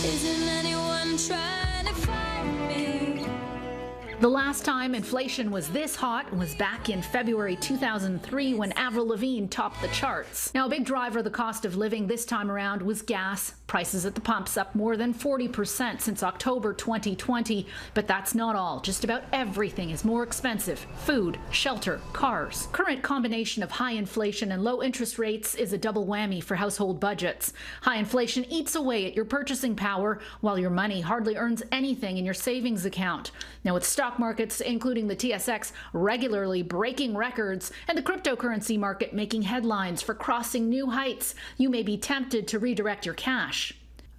Isn't anyone trying to find me? The last time inflation was this hot was back in February 2003 when Avril Lavigne topped the charts. Now, a big driver of the cost of living this time around was gas. Prices at the pumps up more than 40% since October 2020. But that's not all. Just about everything is more expensive. Food, shelter, cars. Current combination of high inflation and low interest rates is a double whammy for household budgets. High inflation eats away at your purchasing power, while your money hardly earns anything in your savings account. Now, with stock markets, including the TSX, regularly breaking records and the cryptocurrency market making headlines for crossing new heights, you may be tempted to redirect your cash.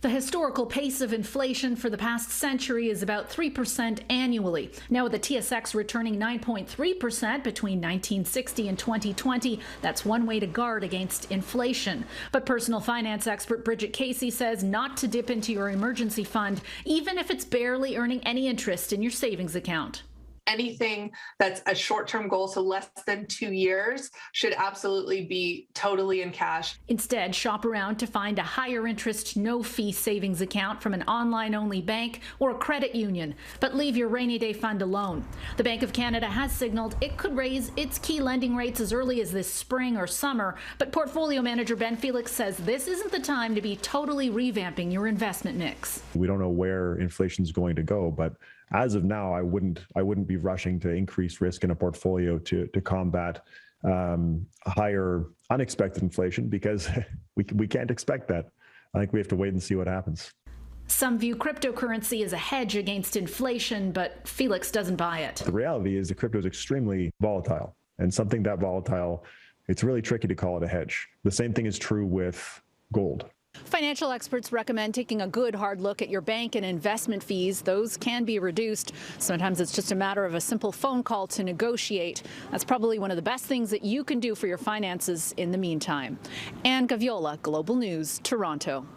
The historical pace of inflation for the past century is about 3% annually. Now, with the TSX returning 9.3% between 1960 and 2020, that's one way to guard against inflation. But personal finance expert Bridget Casey says not to dip into your emergency fund, even if it's barely earning any interest in your savings account. Anything that's a short-term goal, so less than 2 years, should absolutely be totally in cash. Instead, shop around to find a higher interest, no-fee savings account from an online-only bank or a credit union, but leave your rainy day fund alone. The Bank of Canada has signaled it could raise its key lending rates as early as this spring or summer, but portfolio manager Ben Felix says this isn't the time to be totally revamping your investment mix. We don't know where inflation is going to go, but as of now, I wouldn't be rushing to increase risk in a portfolio to combat higher unexpected inflation, because we can't expect that. I think we have to wait and see what happens. Some view cryptocurrency as a hedge against inflation, but Felix doesn't buy it. The reality is that crypto is extremely volatile, and something that volatile, it's really tricky to call it a hedge. The same thing is true with gold. Financial experts recommend taking a good hard look at your bank and investment fees. Those can be reduced. Sometimes it's just a matter of a simple phone call to negotiate. That's probably one of the best things that you can do for your finances in the meantime. Anne Gaviola, Global News, Toronto.